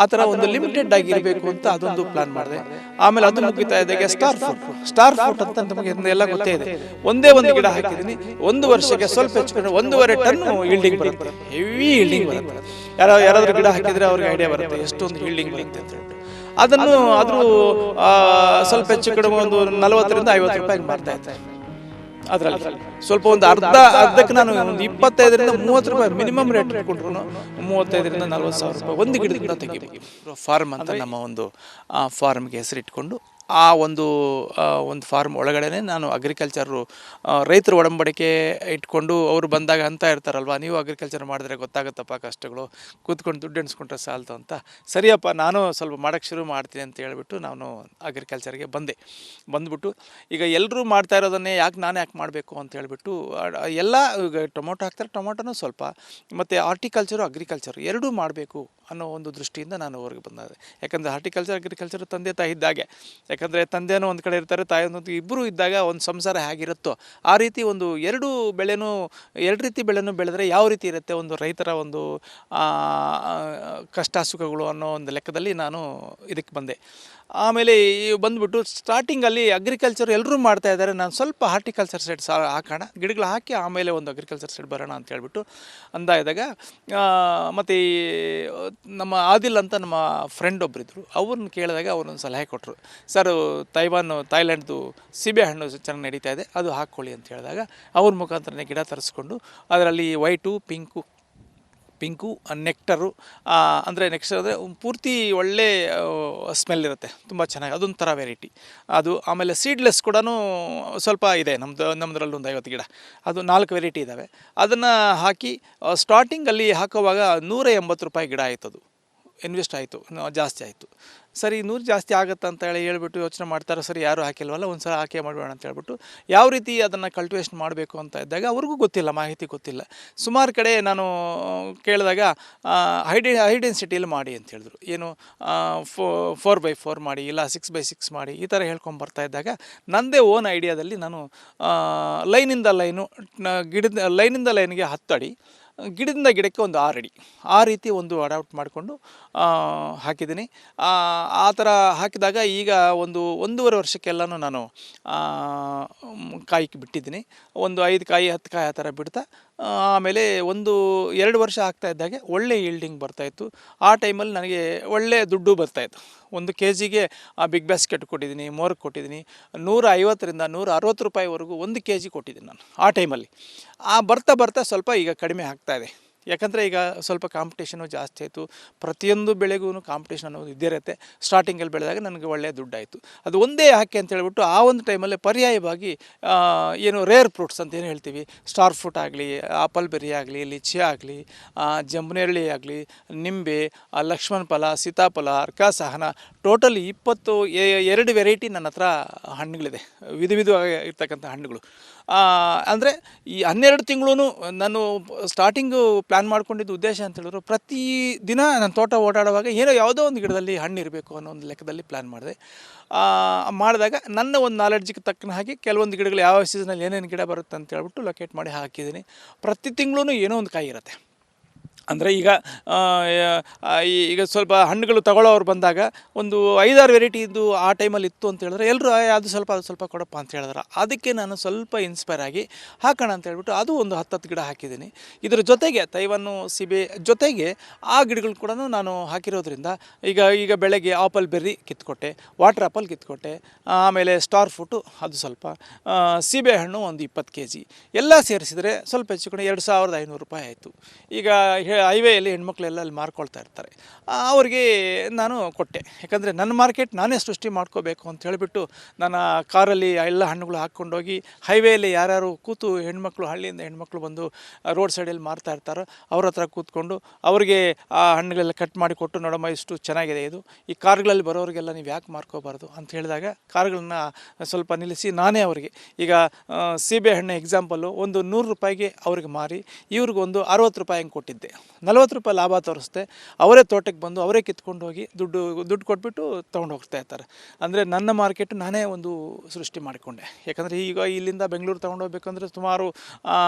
ಆ ಥರ ಒಂದು ಲಿಮಿಟೆಡ್ ಆಗಿರಬೇಕು ಅಂತ ಅದೊಂದು ಪ್ಲಾನ್ ಮಾಡಿದೆ. ಆಮೇಲೆ ಅದು ಮುಗಿತಾ ಇದ್ದಾಗೆ ಸ್ಟಾರ್ ಫ್ರೂಟ್ ಅಂತ ನಮಗೆ ಎಲ್ಲ ಗೊತ್ತೇ ಇದೆ. ಒಂದೇ ಒಂದು ಗಿಡ ಹಾಕಿದ್ದೀನಿ, 1 ವರ್ಷಕ್ಕೆ ಸ್ವಲ್ಪ ಹೆಚ್ಚು 1.5 ಟನ್ ಈಲ್ಡಿಂಗ್ ಬರುತ್ತೆ, ಹೆವಿ ಈಲ್ಡಿಂಗ್ ಬರುತ್ತೆ. ಯಾರಾದ್ರೂ ಗಿಡ ಹಾಕಿದ್ರೆ ಅವ್ರಿಗೆ ಐಡಿಯಾ ಬರುತ್ತೆ ಎಷ್ಟೊಂದು ಈಲ್ಡಿಂಗ್ ಬರುತ್ತೆ ಅಂತ ಹೇಳ್ಬಿಟ್ಟು. ಅದನ್ನು ಆದರೂ ಸ್ವಲ್ಪ ಹೆಚ್ಚು ಕಡಿಮೆ ಒಂದು 40ರಿಂದ 50 ರೂಪಾಯಿಗೆ ಮಾರ್ತಾ ಇದ್ದೆ. ಅದರಲ್ಲಿ ಸ್ವಲ್ಪ ಒಂದು ಅರ್ಧಕ್ಕೆ ನಾನು ಒಂದು 25ರಿಂದ 30 ರೂಪಾಯಿ ಮಿನಿಮಮ್ ರೇಟ್ ಇಟ್ಕೊಂಡ್ರು 35ರಿಂದ 40 ಸಾವಿರ ರೂಪಾಯಿ ಒಂದು ಗಿಡದಿಂದ ತೆಗಿಬೇಕು. ಫಾರ್ಮ್ ಅಂತ ನಮ್ಮ ಒಂದು ಫಾರ್ಮ್ಗೆ ಹೆಸರಿಟ್ಕೊಂಡು ಆ ಒಂದು ಫಾರ್ಮ್ ಒಳಗಡೆ ನಾನು ಅಗ್ರಿಕಲ್ಚರು ರೈತರ ಒಡಂಬಡಿಕೆ ಇಟ್ಕೊಂಡು ಅವರು ಬಂದಾಗ ಅಂತ ಇರ್ತಾರಲ್ವ, ನೀವು ಅಗ್ರಿಕಲ್ಚರ್ ಮಾಡಿದ್ರೆ ಗೊತ್ತಾಗುತ್ತಪ್ಪ ಕಷ್ಟಗಳು, ಕೂತ್ಕೊಂಡು ದುಡ್ಡು ಎಣಿಸ್ಕೊಂಡ್ರೆ ಸಾಲ್ತು ಅಂತ. ಸರಿಯಪ್ಪ ನಾನು ಸ್ವಲ್ಪ ಮಾಡೋಕ್ಕೆ ಶುರು ಮಾಡ್ತೀನಿ ಅಂತ ಹೇಳ್ಬಿಟ್ಟು ನಾನು ಅಗ್ರಿಕಲ್ಚರ್ಗೆ ಬಂದ್ಬಿಟ್ಟು ಈಗ ಎಲ್ಲರೂ ಮಾಡ್ತಾ ಇರೋದನ್ನೇ ಯಾಕೆ ಮಾಡಬೇಕು ಅಂತ ಹೇಳ್ಬಿಟ್ಟು ಎಲ್ಲ ಈಗ ಟೊಮೊಟೊ ಹಾಕ್ತಾರೆ, ಟೊಮೊಟೊನೂ ಸ್ವಲ್ಪ, ಮತ್ತು ಹಾರ್ಟಿಕಲ್ಚರು ಅಗ್ರಿಕಲ್ಚರು ಎರಡೂ ಮಾಡಬೇಕು ಅನ್ನೋ ಒಂದು ದೃಷ್ಟಿಯಿಂದ ನಾನು ಹೊರಗೆ ಬಂದೆ. ಯಾಕಂದರೆ ಹಾರ್ಟಿಕಲ್ಚರ್ ಅಗ್ರಿಕಲ್ಚರ್ ತಂದೆ ತಾಯಿ ಇದ್ದಾಗೆ, ಯಾಕಂದರೆ ತಂದೆನೂ ಒಂದು ಕಡೆ ಇರ್ತಾರೆ, ತಾಯಿಯೊಂದು ಇಬ್ಬರು ಇದ್ದಾಗ ಒಂದು ಸಂಸಾರ ಹೇಗಿರುತ್ತೋ ಆ ರೀತಿ ಎರಡು ರೀತಿ ಬೆಳೆನೂ ಬೆಳೆದ್ರೆ ಯಾವ ರೀತಿ ಇರುತ್ತೆ ಒಂದು ರೈತರ ಒಂದು ಕಷ್ಟ ಸುಖಗಳು ಅನ್ನೋ ಒಂದು ಲೆಕ್ಕದಲ್ಲಿ ನಾನು ಇದಕ್ಕೆ ಬಂದೆ. ಆಮೇಲೆ ಬಂದುಬಿಟ್ಟು ಸ್ಟಾರ್ಟಿಂಗಲ್ಲಿ ಅಗ್ರಿಕಲ್ಚರ್ ಎಲ್ಲರೂ ಮಾಡ್ತಾ ಇದ್ದಾರೆ, ನಾನು ಸ್ವಲ್ಪ ಹಾರ್ಟಿಕಲ್ಚರ್ ಸೈಡ್ ಹಾಕೋಣ, ಗಿಡಗಳು ಹಾಕಿ ಆಮೇಲೆ ಒಂದು ಅಗ್ರಿಕಲ್ಚರ್ ಸೈಡ್ ಬರೋಣ ಅಂತ ಹೇಳ್ಬಿಟ್ಟು ಅಂದಾದಾಗ ಮತ್ತು ನಮ್ಮ ಆದಿಲ್ ಅಂತ ನಮ್ಮ ಫ್ರೆಂಡ್ ಒಬ್ಬರಿದ್ದರು, ಅವ್ರನ್ನ ಕೇಳಿದಾಗ ಅವ್ರನ್ನೊಂದು ಸಲಹೆ ಕೊಟ್ಟರು. ಸರ್ ಥಾಯ್ಲೆಂಡ್ದು ಸೀಬೆಹಣ್ಣು ಚೆನ್ನಾಗಿ ನಡೀತಾ ಇದೆ, ಅದು ಹಾಕ್ಕೊಳ್ಳಿ ಅಂತ ಹೇಳಿದಾಗ ಅವ್ರ ಮುಖಾಂತರನೇ ಗಿಡ ತರಿಸ್ಕೊಂಡು ಅದರಲ್ಲಿ ವೈಟು ಪಿಂಕು ನೆಕ್ಟರು ಅಂದರೆ ನೆಕ್ಸ್ಟ್ ಅಂದರೆ ಪೂರ್ತಿ ಒಳ್ಳೆ ಸ್ಮೆಲ್ ಇರುತ್ತೆ, ತುಂಬ ಚೆನ್ನಾಗಿ, ಅದೊಂಥರ ವೆರೈಟಿ ಅದು. ಆಮೇಲೆ ಸೀಡ್ಲೆಸ್ ಕೂಡ ಸ್ವಲ್ಪ ಇದೆ ನಮ್ಮದ್ರಲ್ಲಿ ಒಂದು 50 ಗಿಡ, ಅದು 4 ವೆರೈಟಿ ಇದ್ದಾವೆ. ಅದನ್ನು ಹಾಕಿ ಸ್ಟಾರ್ಟಿಂಗಲ್ಲಿ ಹಾಕೋವಾಗ 180 ರೂಪಾಯಿ ಗಿಡ ಆಯಿತು. ಅದು ಇನ್ವೆಸ್ಟ್ ಆಯಿತು, ಜಾಸ್ತಿ ಆಯಿತು. ಸರಿ 100 ಜಾಸ್ತಿ ಆಗುತ್ತೆ ಅಂತ ಹೇಳ್ಬಿಟ್ಟು ಯೋಚನೆ ಮಾಡ್ತಾರೆ, ಸರಿ ಯಾರೂ ಹಾಕಿಲ್ವಲ್ಲ ಒಂದು ಸಲ ಹಾಕಿ ಮಾಡಬೇಡ ಅಂತ ಹೇಳ್ಬಿಟ್ಟು ಯಾವ ರೀತಿ ಅದನ್ನು ಕಲ್ಟಿವೇಷನ್ ಮಾಡಬೇಕು ಅಂತ ಇದ್ದಾಗ ಅವ್ರಿಗೂ ಗೊತ್ತಿಲ್ಲ, ಮಾಹಿತಿ ಗೊತ್ತಿಲ್ಲ. ಸುಮಾರು ಕಡೆ ನಾನು ಕೇಳಿದಾಗ ಹೈ ಡೆನ್ಸಿಟಿಯಲ್ಲಿ ಮಾಡಿ ಅಂತ ಹೇಳಿದ್ರು. ಏನು 4x4 ಮಾಡಿ, ಇಲ್ಲ 6x6 ಮಾಡಿ, ಈ ಥರ ಹೇಳ್ಕೊಂಬರ್ತಾ ಇದ್ದಾಗ ನನ್ನದೇ ಓನ್ ಐಡಿಯಾದಲ್ಲಿ ನಾನು ಲೈನಿಂದ ಲೈನ್ಗೆ 10 ಅಡಿ, ಗಿಡದಿಂದ ಗಿಡಕ್ಕೆ ಒಂದು 6 ಅಡಿ, ಆ ರೀತಿ ಒಂದು ಅಡಾಪ್ಟ್ ಮಾಡಿಕೊಂಡು ಹಾಕಿದ್ದೀನಿ. ಆ ಥರ ಹಾಕಿದಾಗ ಈಗ 1.5 ವರ್ಷಕ್ಕೆಲ್ಲನೂ ನಾನು ಕಾಯಿಗೆ ಬಿಟ್ಟಿದ್ದೀನಿ. ಒಂದು 5 ಕಾಯಿ 10 ಕಾಯಿ ಆ ಥರ ಬಿಡ್ತಾ ಆಮೇಲೆ 1-2 ವರ್ಷ ಆಗ್ತಾ ಇದ್ದಾಗೆ ಒಳ್ಳೆ ಈಲ್ಡಿಂಗ್ ಬರ್ತಾಯಿತ್ತು. ಆ ಟೈಮಲ್ಲಿ ನನಗೆ ಒಳ್ಳೆ ದುಡ್ಡು ಬರ್ತಾಯಿತ್ತು. 1 kgಗೆ ಬಿಗ್ ಬಾಸ್ಕೆಟ್ ಕೊಟ್ಟಿದ್ದೀನಿ, ಮೋರ್ಗೆ ಕೊಟ್ಟಿದ್ದೀನಿ, 150ರಿಂದ 160 ರೂಪಾಯಿವರೆಗೂ 1 kg ಕೊಟ್ಟಿದ್ದೀನಿ ನಾನು ಆ ಟೈಮಲ್ಲಿ. ಬರ್ತಾ ಸ್ವಲ್ಪ ಈಗ ಕಡಿಮೆ ಆಗ್ತಾಯಿದೆ, ಯಾಕಂದರೆ ಈಗ ಸ್ವಲ್ಪ ಕಾಂಪಿಟೇಷನು ಜಾಸ್ತಿ ಆಯಿತು. ಪ್ರತಿಯೊಂದು ಬೆಳೆಗೂ ಕಾಂಪಿಟೇಷನ್ ಅನ್ನೋದು ಇದ್ದೇ ಇರುತ್ತೆ. ಸ್ಟಾರ್ಟಿಂಗಲ್ಲಿ ಬೆಳೆದಾಗ ನನಗೆ ಒಳ್ಳೆಯ ದುಡ್ಡಾಯಿತು. ಅದು ಒಂದೇ ಹಾಕಿ ಅಂತ ಹೇಳ್ಬಿಟ್ಟು ಆ ಒಂದು ಟೈಮಲ್ಲಿ ಪರ್ಯಾಯವಾಗಿ ಏನು ರೇರ್ ಫ್ರೂಟ್ಸ್ ಅಂತ ಏನು ಹೇಳ್ತೀವಿ, ಸ್ಟಾರ್ ಫ್ರೂಟ್ ಆಗಲಿ, ಆಪಲ್ ಬೆರಿ ಆಗಲಿ, ಲಿಚಿ ಆಗಲಿ, ಜಂಬುನೇರಳಿ ಆಗಲಿ, ನಿಂಬೆ, ಲಕ್ಷ್ಮಣ ಫಲ, ಸೀತಾಫಲ, ಅರ್ಕಾಸಹನ, ಟೋಟಲ್ 22 ವೆರೈಟಿ ನನ್ನ ಹತ್ರ ಹಣ್ಣುಗಳಿದೆ, ವಿಧವಾಗಿ ಇರ್ತಕ್ಕಂಥ ಹಣ್ಣುಗಳು. ಅಂದರೆ ಈ 12 ತಿಂಗಳೂ ನಾನು ಸ್ಟಾರ್ಟಿಂಗು ಪ್ಲ್ಯಾನ್ ಮಾಡ್ಕೊಂಡಿದ್ದು ಉದ್ದೇಶ ಅಂತ ಹೇಳಿದ್ರು, ಪ್ರತಿ ದಿನ ನಾನು ತೋಟ ಓಡಾಡುವಾಗ ಯಾವುದೋ ಒಂದು ಗಿಡದಲ್ಲಿ ಹಣ್ಣು ಇರಬೇಕು ಅನ್ನೋ ಒಂದು ಲೆಕ್ಕದಲ್ಲಿ ಪ್ಲ್ಯಾನ್ ಮಾಡಿದಾಗ ನನ್ನ ಒಂದು ನಾಲೆಡ್ಜಿಗೆ ತಕ್ಕನ ಹಾಗೆ ಕೆಲವೊಂದು ಗಿಡಗಳು ಯಾವ ಸೀಸನಲ್ಲಿ ಏನೇನು ಗಿಡ ಬರುತ್ತೆ ಅಂತ ಹೇಳ್ಬಿಟ್ಟು ಲೊಕೇಟ್ ಮಾಡಿ ಹಾಕಿದ್ದೀನಿ. ಪ್ರತಿ ತಿಂಗಳೂ ಏನೋ ಒಂದು ಕಾಯಿ ಇರುತ್ತೆ. ಅಂದರೆ ಈಗ ಸ್ವಲ್ಪ ಹಣ್ಣುಗಳು ತಗೊಳ್ಳೋರು ಬಂದಾಗ ಒಂದು 5-6 ವೆರೈಟಿ ಇದ್ದು ಆ ಟೈಮಲ್ಲಿ ಇತ್ತು ಅಂತ ಹೇಳಿದ್ರೆ ಎಲ್ಲರೂ ಅದು ಸ್ವಲ್ಪ ಕೊಡಪ್ಪ ಅಂತ ಹೇಳಿದ್ರೆ, ಅದಕ್ಕೆ ನಾನು ಸ್ವಲ್ಪ ಇನ್ಸ್ಪೈರ್ ಆಗಿ ಹಾಕೋಣ ಅಂತ ಹೇಳ್ಬಿಟ್ಟು ಅದು ಒಂದು 10 ಗಿಡ ಹಾಕಿದ್ದೀನಿ. ಇದ್ರ ಜೊತೆಗೆ ತೈವಾನು ಸೀಬೆ ಜೊತೆಗೆ ಆ ಗಿಡಗಳು ಕೂಡ ನಾನು ಹಾಕಿರೋದ್ರಿಂದ ಈಗ ಬೆಳಗ್ಗೆ ಆಪಲ್ ಬೆರ್ರಿ ಕಿತ್ಕೊಟ್ಟೆ, ವಾಟರ್ ಆಪಲ್ ಕಿತ್ಕೊಟ್ಟೆ, ಆಮೇಲೆ ಸ್ಟಾರ್ ಫ್ರೂಟು ಅದು ಸ್ವಲ್ಪ, ಸೀಬೆ ಹಣ್ಣು ಒಂದು 20 kg ಎಲ್ಲ ಸೇರಿಸಿದರೆ ಸ್ವಲ್ಪ ಹೆಚ್ಚು ಕಡೆ 2500 ರೂಪಾಯಿ ಆಯಿತು. ಈಗ ಹೈವೇಯಲ್ಲಿ ಹೆಣ್ಮಕ್ಳೆಲ್ಲ ಅಲ್ಲಿ ಮಾರ್ಕೊಳ್ತಾ ಇರ್ತಾರೆ, ಅವ್ರಿಗೆ ನಾನು ಕೊಟ್ಟೆ. ಯಾಕಂದರೆ ನನ್ನ ಮಾರ್ಕೆಟ್ ನಾನೇ ಸೃಷ್ಟಿ ಮಾಡ್ಕೋಬೇಕು ಅಂತ ಹೇಳಿಬಿಟ್ಟು ನಾನು ಕಾರಲ್ಲಿ ಎಲ್ಲ ಹಣ್ಣುಗಳು ಹಾಕ್ಕೊಂಡೋಗಿ ಹೈವೇಯಲ್ಲಿ ಯಾರ್ಯಾರು ಕೂತು ಹಳ್ಳಿಯಿಂದ ಹೆಣ್ಮಕ್ಳು ಬಂದು ರೋಡ್ ಸೈಡಲ್ಲಿ ಮಾರ್ತಾ ಇರ್ತಾರೋ ಅವ್ರ ಹತ್ರ ಕೂತ್ಕೊಂಡು ಅವ್ರಿಗೆ ಆ ಹಣ್ಣುಗಳೆಲ್ಲ ಕಟ್ ಮಾಡಿ ಕೊಟ್ಟು, ನೋಡಮ್ಮ ಇಷ್ಟು ಚೆನ್ನಾಗಿದೆ ಇದು, ಈ ಕಾರ್ಗಳಲ್ಲಿ ಬರೋರಿಗೆಲ್ಲ ನೀವು ಯಾಕೆ ಮಾರ್ಕೋಬಾರ್ದು ಅಂತ ಹೇಳಿದಾಗ ಕಾರ್ಗಳನ್ನ ಸ್ವಲ್ಪ ನಿಲ್ಲಿಸಿ ನಾನೇ ಅವರಿಗೆ ಈಗ ಸೀಬೆ ಹಣ್ಣು ಎಕ್ಸಾಂಪಲ್ಲು ಒಂದು 100 ರೂಪಾಯಿಗೆ ಅವ್ರಿಗೆ ಮಾರಿ ಇವ್ರಿಗೊಂದು 60 ರೂಪಾಯಿ ಹಂಗೆ ಕೊಟ್ಟಿದ್ದೆ. ₹40 ಲಾಭ ತೋರಿಸುತ್ತೆ. ಅವರೇ ತೋಟಕ್ಕೆ ಬಂದು ಅವರೇ ಕಿತ್ಕೊಂಡು ಹೋಗಿ ದುಡ್ಡು ಕೊಟ್ಬಿಟ್ಟು ತೊಗೊಂಡು ಹೋಗ್ತಾ ಇರ್ತಾರೆ. ಅಂದರೆ ನನ್ನ ಮಾರ್ಕೆಟ್ ನಾನೇ ಒಂದು ಸೃಷ್ಟಿ ಮಾಡಿಕೊಂಡೆ. ಯಾಕಂದರೆ ಈಗ ಇಲ್ಲಿಂದ ಬೆಂಗಳೂರು ತೊಗೊಂಡೋಗ್ಬೇಕಂದ್ರೆ ಸುಮಾರು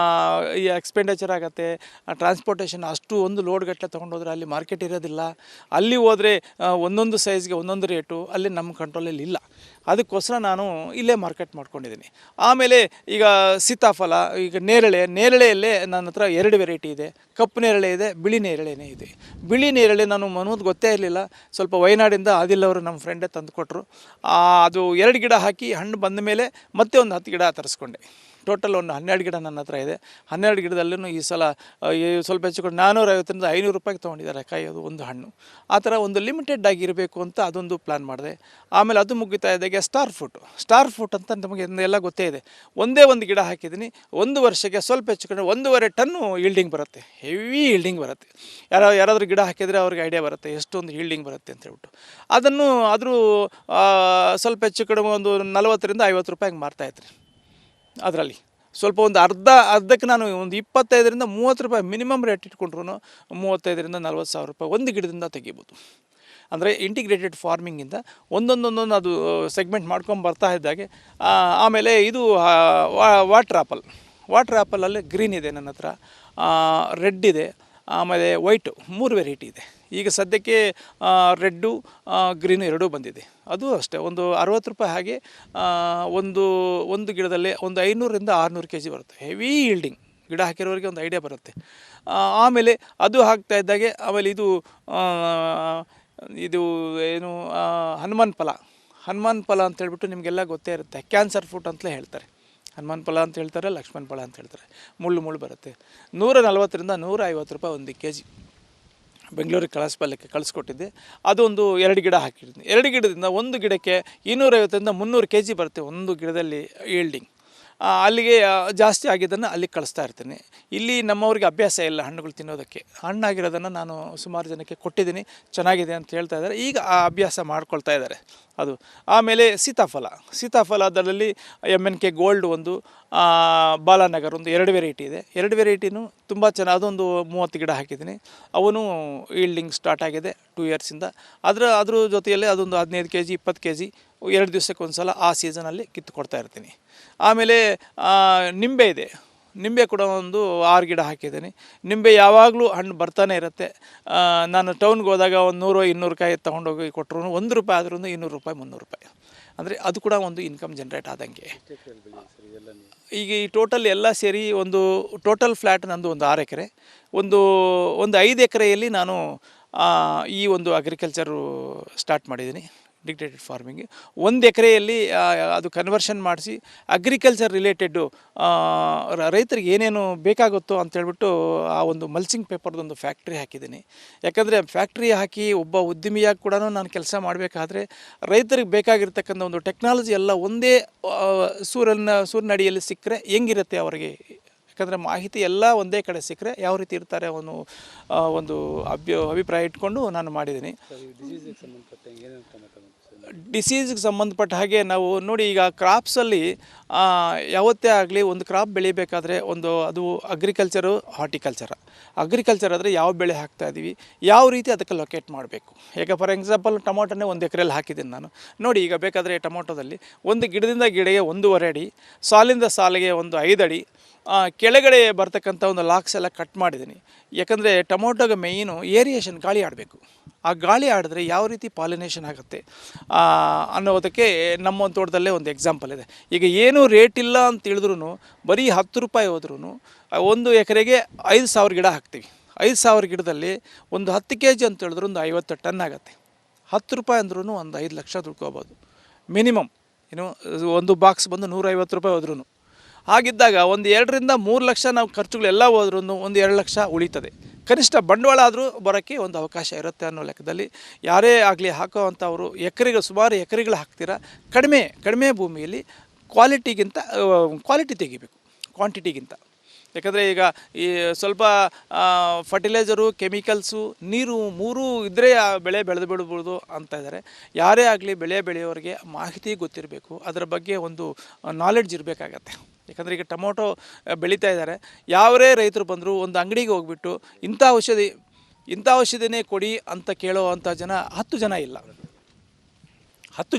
ಈ ಎಕ್ಸ್ಪೆಂಡಿಚರ್ ಆಗುತ್ತೆ, ಟ್ರಾನ್ಸ್ಪೋರ್ಟೇಷನ್ ಅಷ್ಟು ಒಂದು ಲೋಡ್ ಗಟ್ಟಲೆ ತೊಗೊಂಡೋದ್ರೆ ಅಲ್ಲಿ ಮಾರ್ಕೆಟ್ ಇರೋದಿಲ್ಲ. ಅಲ್ಲಿ ಹೋದರೆ ಒಂದೊಂದು ಸೈಜ್ಗೆ ಒಂದೊಂದು ರೇಟು ಅಲ್ಲಿ ನಮ್ಮ ಕಂಟ್ರೋಲಲ್ಲಿ ಇಲ್ಲ. ಅದಕ್ಕೋಸ್ಕರ ನಾನು ಇಲ್ಲೇ ಮಾರ್ಕೆಟ್ ಮಾಡ್ಕೊಂಡಿದ್ದೀನಿ. ಆಮೇಲೆ ಈಗ ಸೀತಾಫಲ, ಈಗ ನೇರಳೆಯಲ್ಲೇ ನನ್ನ ಹತ್ರ 2 ವೆರೈಟಿ ಇದೆ. ಕಪ್ಪು ನೇರಳೆ ಇದೆ, ಬಿಳಿ ನೇರಳೆನೇ ಇದೆ. ಬಿಳಿ ನೇರಳೆ ನಾನು ಮನೋದು ಗೊತ್ತೇ ಇರಲಿಲ್ಲ. ಸ್ವಲ್ಪ ವಯನಾಡಿಂದ ಆದಿಲ್ ಅವರು ನಮ್ಮ ಫ್ರೆಂಡೇ ತಂದು ಕೊಟ್ಟರು. ಅದು 2 ಗಿಡ ಹಾಕಿ ಹಣ್ಣು ಬಂದ ಮೇಲೆ ಮತ್ತೆ ಒಂದು 10 ಗಿಡ ತರಿಸ್ಕೊಂಡೆ. ಟೋಟಲ್ ಒಂದು 12 ಗಿಡ ನನ್ನ ಹತ್ರ ಇದೆ. 12 ಗಿಡದಲ್ಲೂ ಈ ಸಲ ಸ್ವಲ್ಪ ಹೆಚ್ಚು ₹450ರಿಂದ ₹500 ತೊಗೊಂಡಿದ್ದಾರೆ ಕಾಯಿ, ಅದು ಒಂದು ಹಣ್ಣು. ಆ ಥರ ಒಂದು ಲಿಮಿಟೆಡ್ ಆಗಿರಬೇಕು ಅಂತ ಅದೊಂದು ಪ್ಲ್ಯಾನ್ ಮಾಡಿದೆ. ಆಮೇಲೆ ಅದು ಮುಗಿತಾ ಇದ್ದಾಗೆ ಸ್ಟಾರ್ ಫ್ರೂಟ್ ಅಂತ ನಮಗೆ ಎಲ್ಲ ಗೊತ್ತೇ ಇದೆ. ಒಂದೇ ಒಂದು ಗಿಡ ಹಾಕಿದ್ದೀನಿ. 1 ವರ್ಷಕ್ಕೆ ಸ್ವಲ್ಪ ಹೆಚ್ಚು ಕಡಿಮೆ 1.5 ಟನ್ನು ಈಲ್ಡಿಂಗ್ ಬರುತ್ತೆ. ಹೆವಿ ಈಲ್ಡಿಂಗ್ ಬರುತ್ತೆ. ಯಾರಾದರೂ ಗಿಡ ಹಾಕಿದರೆ ಅವ್ರಿಗೆ ಐಡಿಯಾ ಬರುತ್ತೆ ಎಷ್ಟೊಂದು ಈಲ್ಡಿಂಗ್ ಬರುತ್ತೆ ಅಂತ ಹೇಳ್ಬಿಟ್ಟು. ಆದರೂ ಸ್ವಲ್ಪ ಹೆಚ್ಚು ಕಡಿಮೆ ಒಂದು ₹40ರಿಂದ ₹50 ಮಾರ್ತಾಯಿದ್ರಿ. ಅದರಲ್ಲಿ ಸ್ವಲ್ಪ ಒಂದು ಅರ್ಧಕ್ಕೆ ನಾನು ಒಂದು ₹25ರಿಂದ ₹30 ಮಿನಿಮಮ್ ರೇಟ್ ಇಟ್ಕೊಂಡ್ರು ₹35ರಿಂದ ₹40,000 ಒಂದು ಗಿಡದಿಂದ ತೆಗಿಬೋದು. ಅಂದರೆ ಇಂಟಿಗ್ರೇಟೆಡ್ ಫಾರ್ಮಿಂಗಿಂದ ಒಂದೊಂದು ಅದು ಸೆಗ್ಮೆಂಟ್ ಮಾಡ್ಕೊಂಡು ಬರ್ತಾ ಇದ್ದಾಗೆ. ಆಮೇಲೆ ಇದು ವಾಟರ್ ಆ್ಯಪಲಲ್ಲಿ ಗ್ರೀನ್ ಇದೆ ನನ್ನ ಹತ್ರ, ರೆಡ್ ಇದೆ, ಆಮೇಲೆ ವೈಟು 3 ವೆರೈಟಿ ಇದೆ. ಈಗ ಸದ್ಯಕ್ಕೆ ರೆಡ್ಡು ಗ್ರೀನು 2 ಬಂದಿದೆ. ಅದು ಅಷ್ಟೇ ಒಂದು ₹60 ಹಾಗೆ. ಒಂದು ಗಿಡದಲ್ಲಿ ಒಂದು 500ರಿಂದ 600 kg ಬರುತ್ತೆ. ಹೆವಿ ಈಲ್ಡಿಂಗ್ ಗಿಡ ಹಾಕಿರೋರಿಗೆ ಒಂದು ಐಡಿಯಾ ಬರುತ್ತೆ. ಆಮೇಲೆ ಅದು ಹಾಕ್ತಾ ಇದ್ದಾಗೆ ಆಮೇಲೆ ಇದು ಏನು ಹನುಮಾನ್ ಫಲ ಅಂತ ಹೇಳ್ಬಿಟ್ಟು ನಿಮಗೆಲ್ಲ ಗೊತ್ತೇ ಇರುತ್ತೆ. ಕ್ಯಾನ್ಸರ್ ಫ್ರೂಟ್ ಅಂತಲೇ ಹೇಳ್ತಾರೆ. ಹನುಮಾನ್ ಫಲ ಅಂತ ಹೇಳ್ತಾರೆ, ಲಕ್ಷ್ಮಣ ಫಲ ಅಂತ ಹೇಳ್ತಾರೆ. ಮುಳ್ಳು ಬರುತ್ತೆ. ₹140ರಿಂದ ₹150 1 kg ಬೆಂಗಳೂರಿಗೆ ಕಳಿಸ್ಕೊಟ್ಟಿದ್ದೆ. ಅದೊಂದು 2 ಗಿಡ ಹಾಕಿದ್ದೀನಿ. 2 ಗಿಡದಿಂದ ಒಂದು ಗಿಡಕ್ಕೆ 250ರಿಂದ 300 kg ಬರುತ್ತೆ ಒಂದು ಗಿಡದಲ್ಲಿ ಈಲ್ಡಿಂಗ್. ಅಲ್ಲಿಗೆ ಜಾಸ್ತಿ ಆಗಿದ್ದನ್ನು ಅಲ್ಲಿಗೆ ಕಳಿಸ್ತಾ ಇರ್ತೀನಿ. ಇಲ್ಲಿ ನಮ್ಮವ್ರಿಗೆ ಅಭ್ಯಾಸ ಇಲ್ಲ ಹಣ್ಣುಗಳು ತಿನ್ನೋದಕ್ಕೆ. ಹಣ್ಣಾಗಿರೋದನ್ನು ನಾನು ಸುಮಾರು ಜನಕ್ಕೆ ಕೊಟ್ಟಿದ್ದೀನಿ, ಚೆನ್ನಾಗಿದೆ ಅಂತ ಹೇಳ್ತಾ ಇದ್ದಾರೆ. ಈಗ ಆ ಅಭ್ಯಾಸ ಮಾಡ್ಕೊಳ್ತಾ ಇದ್ದಾರೆ ಅದು. ಆಮೇಲೆ ಸೀತಾಫಲದಲ್ಲಿ MNK ಗೋಲ್ಡ್ ಒಂದು, ಬಾಲಾನಗರ್ ಒಂದು 2 ವೆರೈಟಿ ಇದೆ. 2 ವೆರೈಟಿನೂ ತುಂಬ ಚೆನ್ನಾಗಿ, ಅದೊಂದು 30 ಗಿಡ ಹಾಕಿದ್ದೀನಿ. ಅವನು ಈಲ್ಡಿಂಗ್ ಸ್ಟಾರ್ಟ್ ಆಗಿದೆ 2 ಇಯರ್ಸಿಂದ. ಅದ್ರ ಜೊತೆಯಲ್ಲಿ ಅದೊಂದು 15 kg 20 kg 2 ದಿವಸಕ್ಕೆ ಒಂದು ಸಲ ಆ ಸೀಸನಲ್ಲಿ ಕಿತ್ತು ಕೊಡ್ತಾ ಇರ್ತೀನಿ. ಆಮೇಲೆ ನಿಂಬೆ ಕೂಡ ಒಂದು 6 ಗಿಡ ಹಾಕಿದ್ದೀನಿ. ನಿಂಬೆ ಯಾವಾಗಲೂ ಹಣ್ಣು ಬರ್ತಾನೆ ಇರುತ್ತೆ. ನಾನು ಟೌನ್ಗೆ ಹೋದಾಗ ಒಂದು 100-200 ಕಾಯಿ ತೊಗೊಂಡೋಗಿ ಕೊಟ್ಟರು ₹1 ಆದ್ರೂ ₹200 ₹300. ಅಂದರೆ ಅದು ಕೂಡ ಒಂದು ಇನ್ಕಮ್ ಜನ್ರೇಟ್ ಆದಂಗೆ. ಈಗ ಈ ಟೋಟಲ್ ಎಲ್ಲ ಸೇರಿ ಒಂದು ಟೋಟಲ್ ಫ್ಲ್ಯಾಟ್ ನಂದು ಒಂದು 6 ಎಕರೆ. ಒಂದು 5 ಎಕರೆಯಲ್ಲಿ ನಾನು ಈ ಒಂದು ಅಗ್ರಿಕಲ್ಚರು ಸ್ಟಾರ್ಟ್ ಮಾಡಿದ್ದೀನಿ, ಇಂಟಿಗ್ರೇಟೆಡ್ ಫಾರ್ಮಿಂಗ್. 1 ಎಕರೆಯಲ್ಲಿ ಅದು ಕನ್ವರ್ಷನ್ ಮಾಡಿಸಿ ಅಗ್ರಿಕಲ್ಚರ್ ರಿಲೇಟೆಡ್ಡು ರೈತರಿಗೆ ಏನೇನು ಬೇಕಾಗುತ್ತೋ ಅಂತೇಳ್ಬಿಟ್ಟು ಆ ಒಂದು ಮಲ್ಚಿಂಗ್ ಪೇಪರ್ದೊಂದು ಫ್ಯಾಕ್ಟ್ರಿ ಹಾಕಿದ್ದೀನಿ. ಯಾಕಂದರೆ ಫ್ಯಾಕ್ಟ್ರಿ ಹಾಕಿ ಒಬ್ಬ ಉದ್ಯಮಿಯಾಗಿ ಕೂಡ ನಾನು ಕೆಲಸ ಮಾಡಬೇಕಾದ್ರೆ ರೈತರಿಗೆ ಬೇಕಾಗಿರ್ತಕ್ಕಂಥ ಒಂದು ಟೆಕ್ನಾಲಜಿ ಎಲ್ಲ ಒಂದೇ ಸೂರಿನಡಿಯಲ್ಲಿ ಸಿಕ್ಕರೆ ಹೆಂಗಿರುತ್ತೆ ಅವರಿಗೆ. ಯಾಕಂದರೆ ಮಾಹಿತಿ ಎಲ್ಲ ಒಂದೇ ಕಡೆ ಸಿಕ್ಕರೆ ಯಾವ ರೀತಿ ಇರ್ತಾರೆ ಒಂದು ಅಭಿಪ್ರಾಯ ಇಟ್ಕೊಂಡು ನಾನು ಮಾಡಿದ್ದೀನಿ. ಡಿಸೀಸ್ಗೆ ಸಂಬಂಧಪಟ್ಟ ಹಾಗೆ ನಾವು ನೋಡಿ, ಈಗ ಕ್ರಾಪ್ಸಲ್ಲಿ ಯಾವತ್ತೇ ಆಗಲಿ ಒಂದು ಕ್ರಾಪ್ ಬೆಳಿಬೇಕಾದ್ರೆ ಅದು ಅಗ್ರಿಕಲ್ಚರು ಅಗ್ರಿಕಲ್ಚರ್ ಆದರೆ ಯಾವ ಬೆಳೆ ಹಾಕ್ತಾಯಿದ್ದೀವಿ, ಯಾವ ರೀತಿ ಅದಕ್ಕೆ ಲೊಕೇಟ್ ಮಾಡಬೇಕು. ಈಗ ಫಾರ್ ಎಕ್ಸಾಂಪಲ್ ಟೊಮೊಟೊನೇ 1 ಎಕರೆಯಲ್ಲಿ ಹಾಕಿದ್ದೀನಿ ನಾನು. ನೋಡಿ, ಈಗ ಬೇಕಾದರೆ ಟೊಮೊಟೊದಲ್ಲಿ ಒಂದು ಗಿಡದಿಂದ ಗಿಡಗೆ 1.5 ಅಡಿ, ಸಾಲಿಂದ ಸಾಲಿಗೆ ಒಂದು 5 ಅಡಿ ಕೆಳಗಡೆ ಬರ್ತಕ್ಕಂಥ ಒಂದು ಲಾಕ್ಸ್ ಎಲ್ಲ ಕಟ್ ಮಾಡಿದ್ದೀನಿ. ಯಾಕಂದರೆ ಟೊಮೊಟೊಗೆ ಮೇಯ್ನು ಏರಿಯೇಷನ್, ಗಾಳಿ ಆಡಬೇಕು. ಆ ಗಾಳಿ ಆಡಿದ್ರೆ ಯಾವ ರೀತಿ ಪಾಲಿನೇಷನ್ ಆಗುತ್ತೆ ಅನ್ನೋದಕ್ಕೆ ನಮ್ಮ ಒಂದು ತೋಟದಲ್ಲೇ ಒಂದು ಎಕ್ಸಾಂಪಲ್ ಇದೆ. ಈಗ ಏನೂ ರೇಟ್ ಇಲ್ಲ ಅಂತ ಹೇಳಿದ್ರು ಬರೀ ₹10 ಹೋದ್ರೂ 1 ಎಕರೆಗೆ 5,000 ಗಿಡ ಹಾಕ್ತೀವಿ. 5,000 ಗಿಡದಲ್ಲಿ ಒಂದು 10 kg ಅಂತ ಹೇಳಿದ್ರು ಒಂದು 50 ಟನ್ ಆಗುತ್ತೆ. ₹10 ಅಂದ್ರೂ ಒಂದು 5 ಲಕ್ಷ ದುಡ್ಕೋಬೋದು ಮಿನಿಮಮ್. ಒಂದು ಬಾಕ್ಸ್ ಬಂದು ₹150 ಹೋದ್ರೂ. ಹಾಗಿದ್ದಾಗ ಒಂದು 2ರಿಂದ 3 ಲಕ್ಷ ನಾವು ಖರ್ಚುಗಳೆಲ್ಲ ಹೋದ್ರೂ ಒಂದು 2 ಲಕ್ಷ ಉಳಿತದೆ. ಕನಿಷ್ಠ ಬಂಡವಾಳ ಆದರೂ ಬರೋಕ್ಕೆ ಒಂದು ಅವಕಾಶ ಇರುತ್ತೆ ಅನ್ನೋ ಲೆಕ್ಕದಲ್ಲಿ ಯಾರೇ ಆಗಲಿ ಹಾಕೋವಂಥವರು ಸುಮಾರು ಎಕರೆಗಳು ಹಾಕ್ತೀರಾ. ಕಡಿಮೆ ಭೂಮಿಯಲ್ಲಿ ಕ್ವಾಲಿಟಿ ತೆಗಿಬೇಕು ಕ್ವಾಂಟಿಟಿಗಿಂತ. ಯಾಕಂದರೆ ಈಗ ಈ ಸ್ವಲ್ಪ ಫರ್ಟಿಲೈಸರು, ಕೆಮಿಕಲ್ಸು, ನೀರು ಮೂರೂ ಇದ್ದರೆ ಆ ಬೆಳೆ ಬೆಳೆದು ಬಿಡ್ಬೋದು ಅಂತ ಇದ್ದಾರೆ. ಯಾರೇ ಆಗಲಿ ಬೆಳೆ ಬೆಳೆಯೋರಿಗೆ ಮಾಹಿತಿ ಗೊತ್ತಿರಬೇಕು, ಅದರ ಬಗ್ಗೆ ಒಂದು ನಾಲೆಡ್ಜ್ ಇರಬೇಕಾಗತ್ತೆ. ಯಾಕಂದರೆ ಈಗ ಟೊಮೊಟೊ ಬೆಳೀತಾ ಇದ್ದಾರೆ, ಯಾವರೇ ರೈತರು ಬಂದರೂ ಒಂದು ಅಂಗಡಿಗೆ ಹೋಗ್ಬಿಟ್ಟು ಇಂಥ ಔಷಧಿನೇ ಕೊಡಿ ಅಂತ ಕೇಳೋ ಅಂಥ ಜನ 10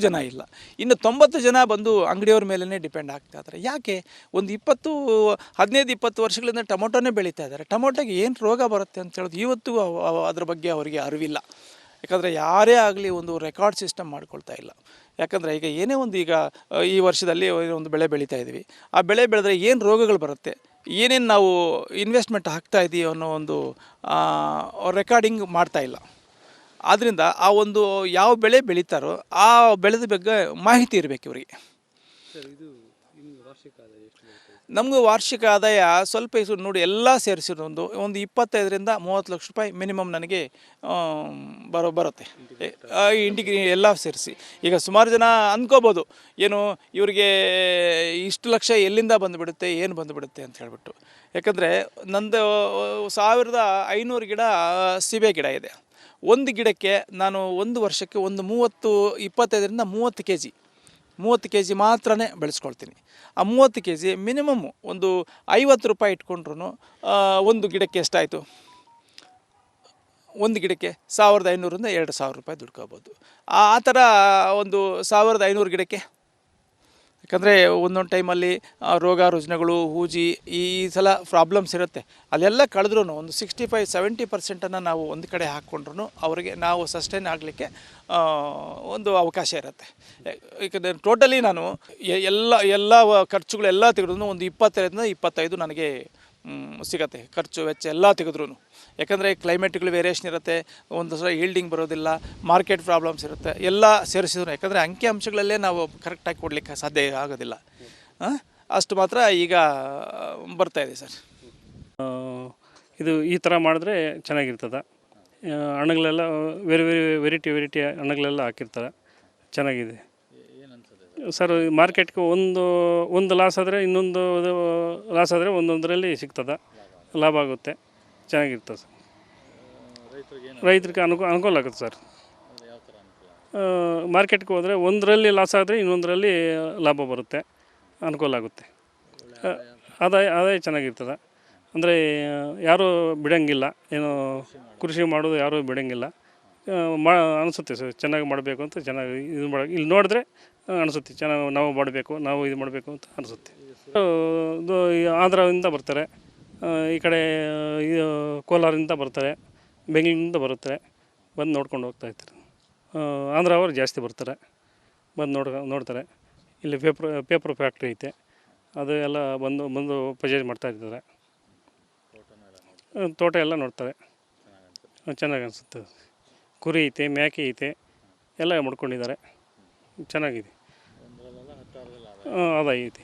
ಜನ ಇಲ್ಲ. ಇನ್ನು 90 ಜನ ಬಂದು ಅಂಗಡಿಯವ್ರ ಮೇಲೇ ಡಿಪೆಂಡ್ ಆಗ್ತಾ ಇದ್ದಾರೆ. ಯಾಕೆ? ಒಂದು 15-20 ವರ್ಷಗಳಿಂದ ಟೊಮೊಟೊನೇ ಬೆಳೀತಾ ಇದ್ದಾರೆ. ಟೊಮೊಟೊಗೆ ಏನು ರೋಗ ಬರುತ್ತೆ ಅಂತ ಹೇಳೋದು ಇವತ್ತು ಅದ್ರ ಬಗ್ಗೆ ಅವರಿಗೆ ಅರಿವಿಲ್ಲ. ಯಾಕಂದರೆ ಯಾರೇ ಆಗಲಿ ಒಂದು ರೆಕಾರ್ಡ್ ಸಿಸ್ಟಮ್ ಮಾಡ್ಕೊಳ್ತಾ ಇಲ್ಲ. ಯಾಕಂದರೆ ಈಗ ಏನೇ ಒಂದು ಈಗ ಈ ವರ್ಷದಲ್ಲಿ ಒಂದು ಬೆಳೆ ಬೆಳೀತಾ ಇದ್ದೀವಿ, ಆ ಬೆಳೆ ಬೆಳೆದ್ರೆ ಏನು ರೋಗಗಳು ಬರುತ್ತೆ, ಏನೇನು ನಾವು ಇನ್ವೆಸ್ಟ್ಮೆಂಟ್ ಹಾಕ್ತಾ ಇದ್ದೀವಿ ಅನ್ನೋ ಒಂದು ರೆಕಾರ್ಡಿಂಗ್ ಮಾಡ್ತಾ ಇಲ್ಲ. ಆದ್ದರಿಂದ ಆ ಒಂದು ಯಾವ ಬೆಳೆ ಬೆಳೀತಾರೋ ಆ ಬೆಳೆದ ಬಗ್ಗೆ ಮಾಹಿತಿ ಇರಬೇಕು ಇವರಿಗೆ. ನಮಗೂ ವಾರ್ಷಿಕ ಆದಾಯ ಸ್ವಲ್ಪ ನೋಡಿ ಎಲ್ಲ ಸೇರಿಸಿರೋದು ಒಂದು 25-30 ಲಕ್ಷ ರೂಪಾಯಿ ಮಿನಿಮಮ್ ನನಗೆ ಬರುತ್ತೆ. ಎಲ್ಲ ಸೇರಿಸಿ ಈಗ ಸುಮಾರು ಜನ ಅಂದ್ಕೋಬೋದು, ಏನು ಇವರಿಗೆ ಇಷ್ಟು ಲಕ್ಷ ಎಲ್ಲಿಂದ ಬಂದುಬಿಡುತ್ತೆ, ಏನು ಬಂದುಬಿಡುತ್ತೆ ಅಂತ ಹೇಳ್ಬಿಟ್ಟು. ಯಾಕಂದರೆ ನಂದು 1500 ಗಿಡ ಸೀಬೆ ಗಿಡ ಇದೆ. ಒಂದು ಗಿಡಕ್ಕೆ ನಾನು ಒಂದು ವರ್ಷಕ್ಕೆ ಒಂದು 25-30 ಕೆ ಜಿ ಮಾತ್ರನೇ ಬೆಳೆಸ್ಕೊಳ್ತೀನಿ. ಆ 30 ಕೆ ಜಿ ಮಿನಿಮಮ್ ಒಂದು 50 ರೂಪಾಯಿ ಇಟ್ಕೊಂಡ್ರು ಒಂದು ಗಿಡಕ್ಕೆ ಎಷ್ಟಾಯಿತು? ಒಂದು ಗಿಡಕ್ಕೆ 1500-2000 ರೂಪಾಯಿ ದುಡ್ಕೋಬೋದು. ಆ ಥರ ಒಂದು 1500 ಗಿಡಕ್ಕೆ. ಯಾಕಂದರೆ ಒಂದೊಂದು ಟೈಮಲ್ಲಿ ರೋಗ ರುಜಿನಗಳು, ಹೂಜಿ ಈ ಸಲ ಪ್ರಾಬ್ಲಮ್ಸ್ ಇರುತ್ತೆ. ಅಲ್ಲೆಲ್ಲ ಕಳೆದ್ರೂ ಒಂದು 65-70% ನಾವು ಒಂದು ಕಡೆ ಹಾಕ್ಕೊಂಡ್ರು ಅವರಿಗೆ ನಾವು ಸಸ್ಟೈನ್ ಆಗಲಿಕ್ಕೆ ಒಂದು ಅವಕಾಶ ಇರುತ್ತೆ. ಯಾಕಂದರೆ ಟೋಟಲಿ ನಾನು ಎಲ್ಲ ಖರ್ಚುಗಳೆಲ್ಲ ತೆಗೆದ್ರೂ ಒಂದು 20-25 ನನಗೆ ಸಿಗತ್ತೆ, ಖರ್ಚು ವೆಚ್ಚ ಎಲ್ಲ ತೆಗೆದ್ರೂ. ಯಾಕಂದರೆ ಕ್ಲೈಮೇಟ್ಗಳು ವೇರಿಯೇಷನ್ ಇರುತ್ತೆ, ಒಂದು ಸಲ ಈಲ್ಡಿಂಗ್ ಬರೋದಿಲ್ಲ, ಮಾರ್ಕೆಟ್ ಪ್ರಾಬ್ಲಮ್ಸ್ ಇರುತ್ತೆ, ಎಲ್ಲ ಸೇರಿಸಿದ್ರು. ಯಾಕಂದರೆ ಅಂಕಿ ಅಂಶಗಳಲ್ಲೇ ನಾವು ಕರೆಕ್ಟಾಗಿ ಕೊಡಲಿಕ್ಕೆ ಸಾಧ್ಯ ಆಗೋದಿಲ್ಲ. ಅಷ್ಟು ಮಾತ್ರ ಈಗ ಬರ್ತಾಯಿದೆ ಸರ್. ಇದು ಈ ಥರ ಮಾಡಿದ್ರೆ ಚೆನ್ನಾಗಿರ್ತದೆ. ಹಣ್ಣುಗಳೆಲ್ಲ ವೆರೈಟಿ ಹಣ್ಣುಗಳೆಲ್ಲ ಹಾಕಿರ್ತಾರೆ, ಚೆನ್ನಾಗಿದೆ ಸರ್. ಮಾರ್ಕೆಟ್ಗೆ ಒಂದು ಲಾಸ್ ಆದರೆ ಇನ್ನೊಂದು ಲಾಸ್ ಆದರೆ ಒಂದೊಂದರಲ್ಲಿ ಸಿಗ್ತದೆ, ಲಾಭ ಆಗುತ್ತೆ, ಚೆನ್ನಾಗಿರ್ತದೆ ಸರ್. ರೈತರಿಗೆ ಅನುಕೂಲ ಆಗುತ್ತೆ ಸರ್. ಮಾರ್ಕೆಟ್ಗೆ ಹೋದರೆ ಒಂದರಲ್ಲಿ ಲಾಸ್ ಆದರೆ ಇನ್ನೊಂದರಲ್ಲಿ ಲಾಭ ಬರುತ್ತೆ, ಅನುಕೂಲ ಆಗುತ್ತೆ. ಆದಾಯ ಚೆನ್ನಾಗಿರ್ತದೆ. ಅಂದರೆ ಯಾರೂ ಬಿಡೋಂಗಿಲ್ಲ, ಏನು ಕೃಷಿ ಮಾಡೋದು ಯಾರೂ ಬಿಡೋಂಗಿಲ್ಲ. ಅನಿಸುತ್ತೆ ಸರ್, ಚೆನ್ನಾಗಿ ಮಾಡಬೇಕು ಅಂತ, ಚೆನ್ನಾಗಿ ಇದು ಇಲ್ಲಿ ನೋಡಿದ್ರೆ ಅನಿಸುತ್ತೆ, ಚೆನ್ನಾಗಿ ನಾವು ಮಾಡಬೇಕು, ನಾವು ಇದು ಮಾಡಬೇಕು ಅಂತ ಅನಿಸುತ್ತೆ. ಇದು ಆಂಧ್ರದಿಂದ ಬರ್ತಾರೆ, ಈ ಕಡೆ ಕೋಲಾರದಿಂದ ಬರ್ತಾರೆ, ಬೆಂಗಳೂರಿಂದ ಬರುತ್ತಾರೆ, ಬಂದು ನೋಡ್ಕೊಂಡು ಹೋಗ್ತಾ ಇರ್ತಾರೆ. ಆಂಧ್ರ ಅವರು ಜಾಸ್ತಿ ಬರ್ತಾರೆ, ಬಂದು ನೋಡ್ತಾರೆ. ಇಲ್ಲಿ ಪೇಪರ್ ಫ್ಯಾಕ್ಟ್ರಿ ಐತೆ, ಅದು ಎಲ್ಲ ಬಂದು ಪರ್ಚೇಸ್ ಮಾಡ್ತಾ ಇರ್ತಾರೆ. ತೋಟ ಎಲ್ಲ ನೋಡ್ತಾರೆ, ಚೆನ್ನಾಗಿ ಅನಿಸುತ್ತೆ. ಕುರಿ ಐತೆ, ಮೇಕೆ ಐತೆ, ಎಲ್ಲ ಮಾಡ್ಕೊಂಡಿದ್ದಾರೆ, ಚೆನ್ನಾಗಿದೆ. ಆದಾಯ ಐತೆ.